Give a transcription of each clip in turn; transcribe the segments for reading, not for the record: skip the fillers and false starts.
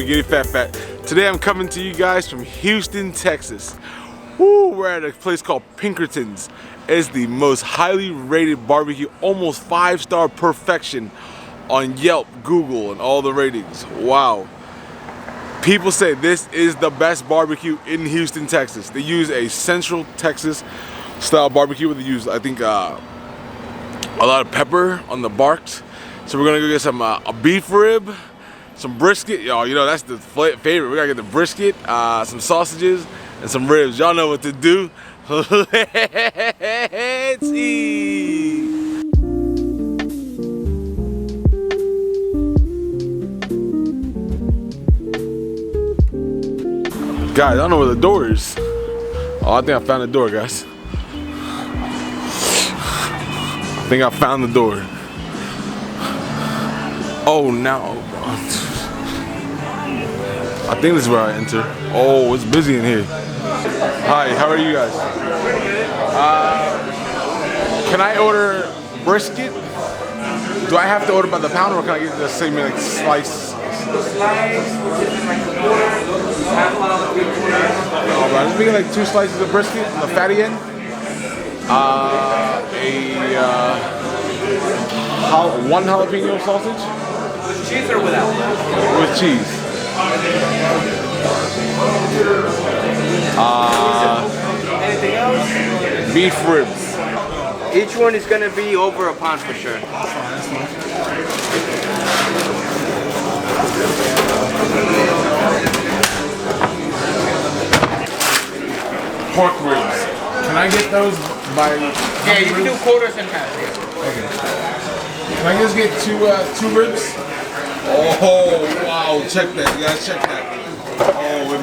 McGitty Fat. Today I'm coming to you guys from Houston, Texas. Woo, we're at a place called Pinkertons. It's the most highly rated barbecue, almost 5-star perfection on Yelp, Google, and all the ratings. Wow. People say this is the best barbecue in Houston, Texas. They use a Central Texas style barbecue where they use, I think, a lot of pepper on the barks. So we're gonna go get some a beef rib, some brisket. Y'all, you know that's the favorite. We gotta get the brisket, some sausages, and some ribs. Y'all know what to do. Let's eat. Guys, I don't know where the door is. Oh, I think I found the door, guys. I think I found the door. Oh, now. I think this is where I enter. Oh, it's busy in here. Hi, how are you guys? Can I order brisket? Do I have to order by the pound or can I get the same like slice? Alright, let's make like 2 slices of brisket on the fatty end. One jalapeno sausage. With cheese or without? With cheese. Anything else? Beef ribs. Each one is gonna be over a pound for sure. Pork ribs. Can I get those by? Yeah, you can do quarters and half. Okay. Can I just get two ribs? Oh wow! Check that, you guys. Check that. Oh,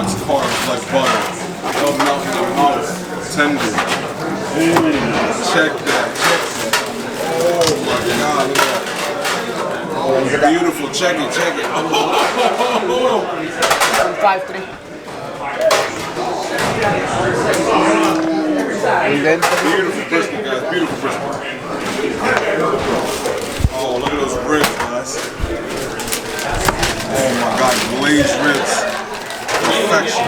it's carved like butter. It'll melt in your mouth. Tender. Ooh, check that. Check that. Oh my God! Look at that. Oh, beautiful. Check it. Check it. Oh. 5-3. Beautiful brisket, guys. Beautiful brisket. Oh, look at those ribs, guys. Oh my God, glazed ribs. Perfection.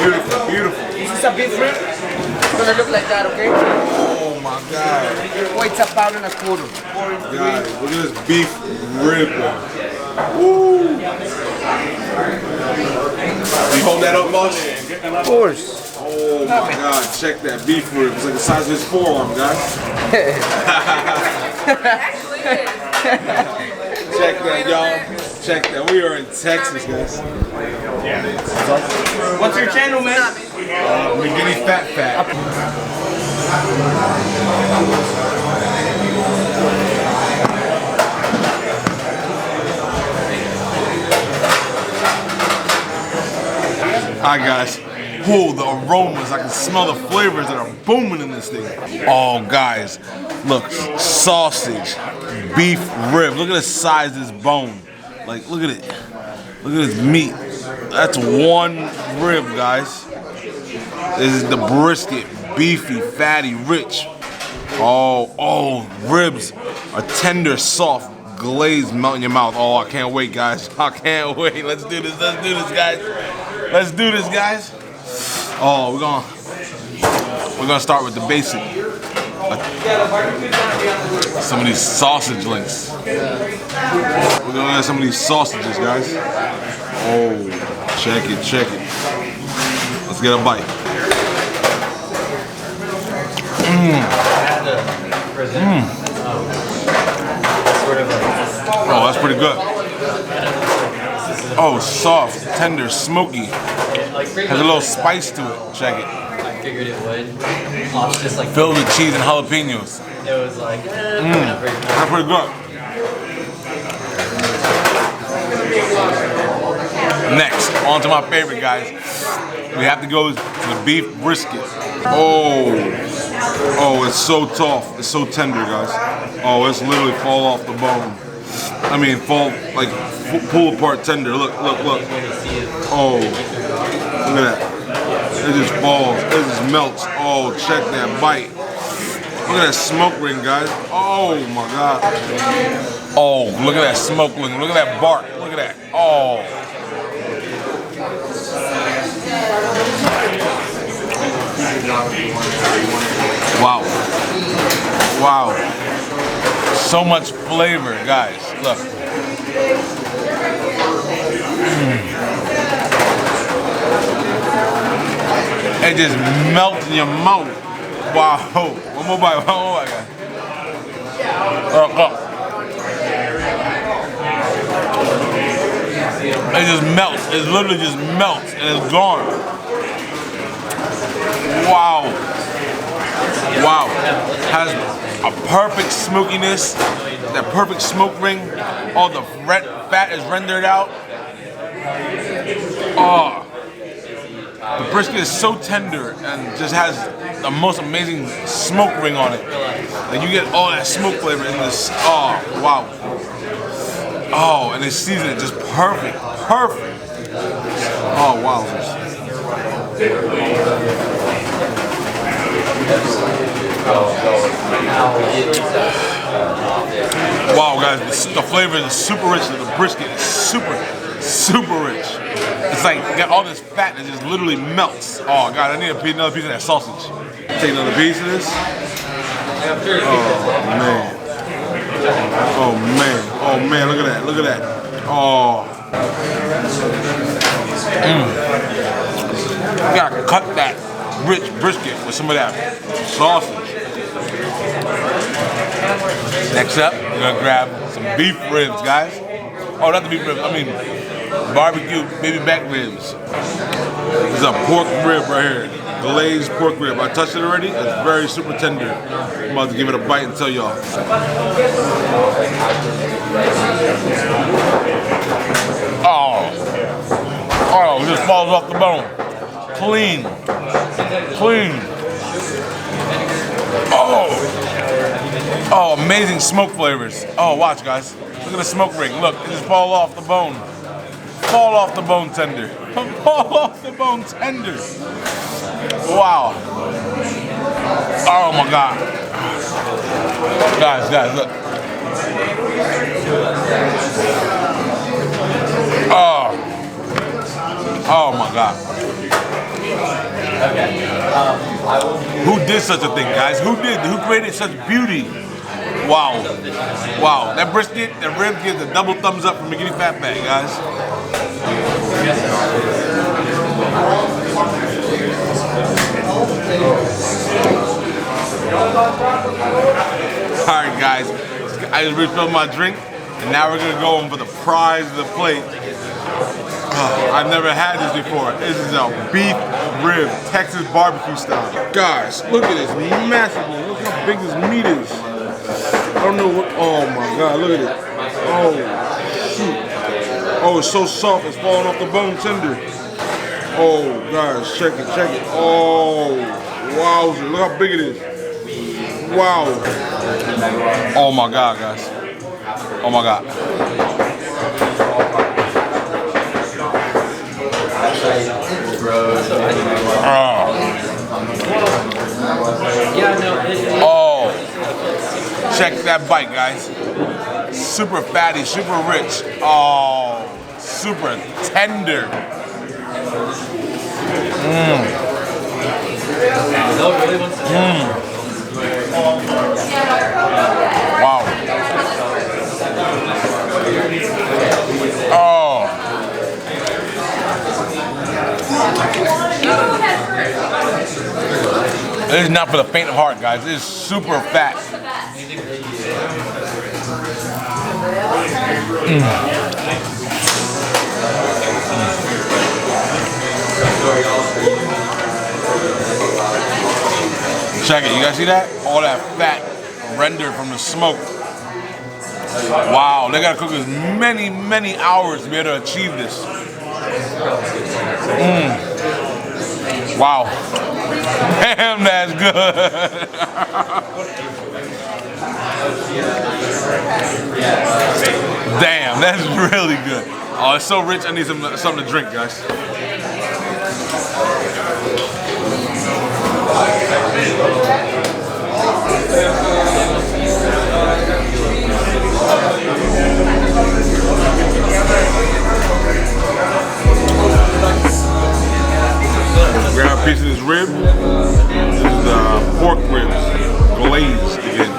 Beautiful, beautiful. This is a beef rib. It's gonna look like that, okay? Oh my God. Oh, it's a pound and a quarter. Guys, look at this beef rib. Woo! You hold that up, boss? Of course. Oh my God, check that beef rib. It's like the size of his forearm, guys. Check that, y'all. Check that. We are in Texas, guys. What's your channel, man? McGitty Fat. Alright, guys. Oh, the aromas, I can smell the flavors that are booming in this thing. Oh, guys, look, sausage, beef rib. Look at the size of this bone. Like, look at it. Look at this meat. That's one rib, guys. This is the brisket, beefy, fatty, rich. Oh, ribs are tender, soft, glazed, melt in your mouth. Oh, I can't wait, guys. I can't wait. Let's do this, guys. Let's do this, guys. Oh, we're gonna start with the basic. Some of these sausage links. We're gonna get some of these sausages, guys. Oh, check it. Let's get a bite. Oh, that's pretty good. Oh, soft, tender, smoky. Has a little spice to it. Check it. I figured it would. Just like filled with cheese and jalapenos. It was like, That's pretty good. Next, on to my favorite, guys. We have to go to the beef brisket. Oh, it's so tough. It's so tender, guys. Oh, it's literally fall off the bone. I mean, pull apart tender. Look. Oh, look at that. It just falls. It just melts. Oh, check that bite. Look at that smoke ring, guys. Oh my God. Oh, look at that smoke ring. Look at that bark. Look at that. Oh. Wow. Wow. So much flavor, guys. Look. It just melts in your mouth. Wow. One more bite. One more bite, guys. It just melts. It literally just melts and it's gone. Wow. Wow. Has a perfect smokiness. That perfect smoke ring. All the fat is rendered out. Oh. The brisket is so tender and just has the most amazing smoke ring on it. And you get all that smoke flavor in this. Oh, wow. Oh, and they season it just perfect. Perfect. Oh, wow. Wow, guys, the flavor is super rich. The brisket is super rich. It's like got all this fat that just literally melts. Oh God, I need another piece of that sausage. Take another piece of this. Oh man. Oh man. Oh man, look at that. Look at that. Oh. You gotta cut that rich brisket with some of that sausage. Next up, we're gonna grab some beef ribs, guys. Oh, not the beef ribs, I mean barbecue baby back ribs. This is a pork rib right here. Glazed pork rib. I touched it already. It's very super tender. I'm about to give it a bite and tell y'all. Oh. Oh, it just falls off the bone. Clean. Clean. Oh. Oh, amazing smoke flavors. Oh, watch, guys. Look at the smoke ring. Look, it just falls off the bone. Fall off the bone tender. Fall off the bone tender. Wow. Oh my God. Guys, look. Oh. Oh my God. Who did such a thing, guys? Who created such beauty? Wow. Wow. That brisket, that rib gives a double thumbs up from McGinny Fatback, guys. Alright, guys. I just refilled my drink, and now we're gonna go in for the prize of the plate. I've never had this before. This is a beef rib, Texas barbecue style. Guys, look at this massive one. Look how big this meat is. I don't know what, oh my God, look at it. Oh, shoot. Oh, it's so soft, it's falling off the bone tender. Oh, guys, check it. Oh, wowzer, look how big it is. Wow. Oh my God, guys. Oh my God. Oh, check that bite, guys. Super fatty, super rich. Oh, super tender. Wow. Oh. This is not for the faint of heart, guys. This is super fat. Check it, you guys see that? All that fat rendered from the smoke. Wow, they gotta cook this many hours to be able to achieve this. Wow. Damn, that's good. Damn, that's really good. Oh, it's so rich, I need something to drink, guys. Grab a piece of this rib. pork ribs, glazed again.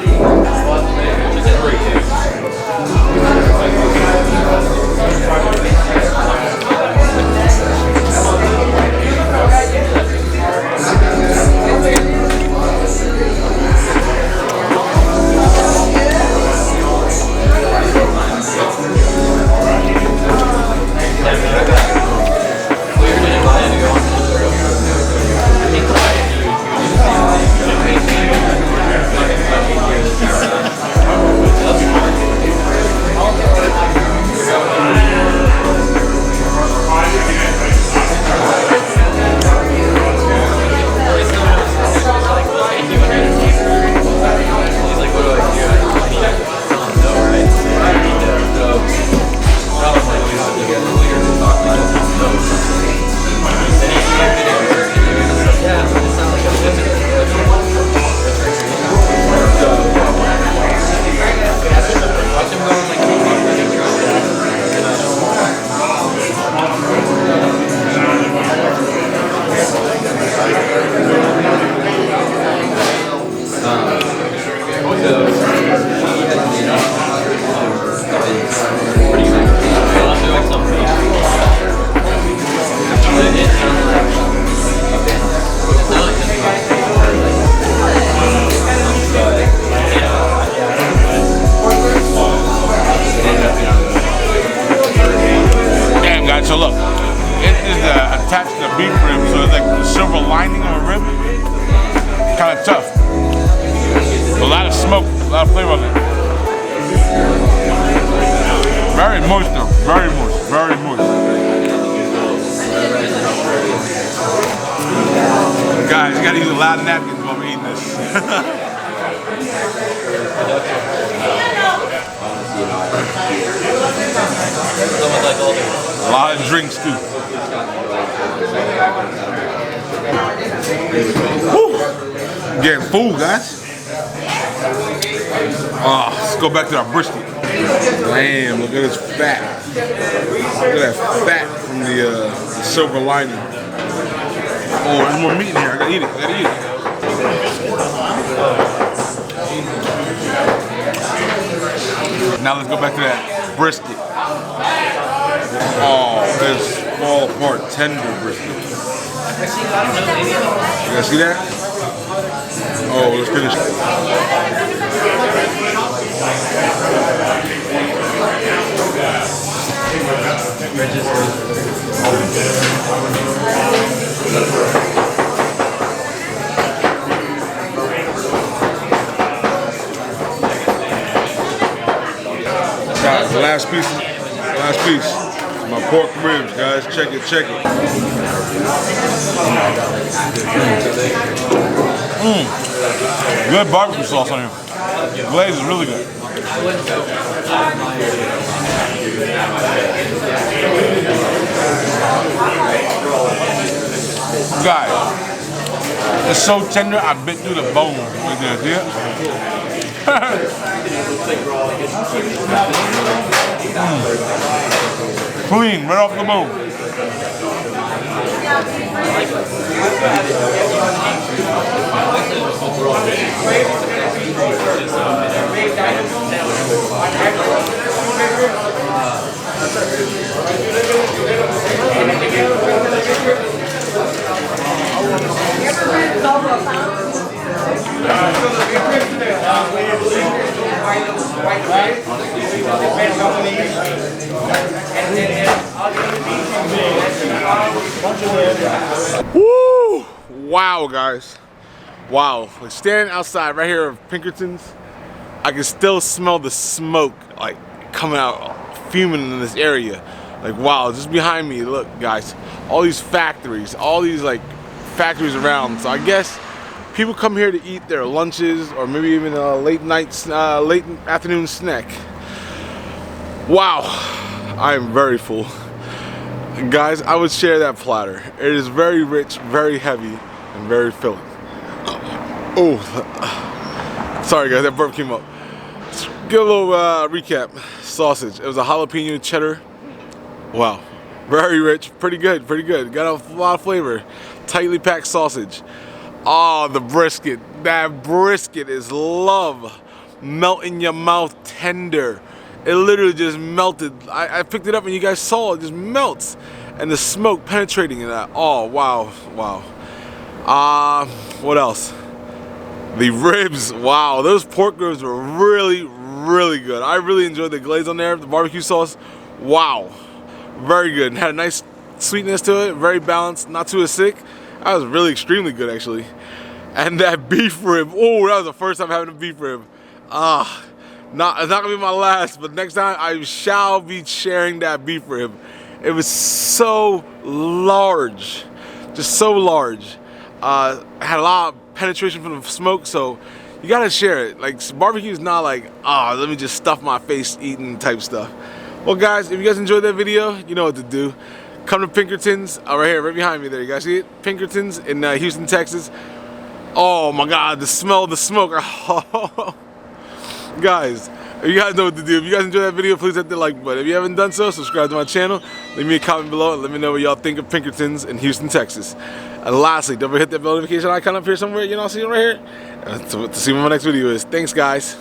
So look, it is attached to the beef rib, so it's like the silver lining of a rib. Kind of tough. A lot of smoke, a lot of flavor on it. Very moist though, very moist, very moist. Guys, you gotta use a lot of napkins while we're eating this. A lot of drinks too. Woo! Getting full, guys. Oh, let's go back to our brisket. Damn, look at this fat. Look at that fat from the silver lining. Oh, there's more meat in here. I gotta eat it. I gotta eat it. Now let's go back to that brisket. Oh, this fall apart tender brisket. You guys see that? Oh, let's finish it. Guys, the last piece. My pork ribs, guys. Check it, check it. Good barbecue sauce on here. The glaze is really good. Guys, it's so tender, I bit through the bone right there, see it? Clean, right off the bone. Woo! Wow, guys. Wow. Like standing outside right here of Pinkertons, I can still smell the smoke like coming out, fuming in this area. Like wow, just behind me, look guys, all these factories, all these like factories around. So I guess people come here to eat their lunches or maybe even a late afternoon snack. Wow, I am very full. Guys, I would share that platter. It is very rich, very heavy, and very filling. Oh, sorry guys, that burp came up. Let's get a little recap. Sausage, it was a jalapeno cheddar. Wow, very rich, pretty good, pretty good. Got a lot of flavor. Tightly packed sausage. Oh, the brisket. That brisket is love. Melt in your mouth, tender. It literally just melted. I picked it up and you guys saw it just melts. And the smoke penetrating in that. Oh, wow, wow. What else? The ribs, wow. Those pork ribs were really, really good. I really enjoyed the glaze on there, the barbecue sauce. Wow, very good. And had a nice sweetness to it, very balanced, not too acidic. That was really extremely good actually. And that beef rib, oh, that was the first time having a beef rib. It's not gonna be my last, but next time I shall be sharing that beef rib. It was so large, just so large. Had a lot of penetration from the smoke, so you gotta share it. Like, barbecue is not like, let me just stuff my face eating type stuff. Well guys, if you guys enjoyed that video, you know what to do. Come to Pinkertons, right here, right behind me there. You guys see it? Pinkertons in Houston, Texas. Oh my God, the smell of the smoke. Guys, if you guys know what to do. If you guys enjoyed that video, please hit the like button. If you haven't done so, subscribe to my channel. Leave me a comment below and let me know what y'all think of Pinkertons in Houston, Texas. And lastly, don't forget to hit that notification icon up here somewhere. You know, see it right here. To see what my next video is. Thanks, guys.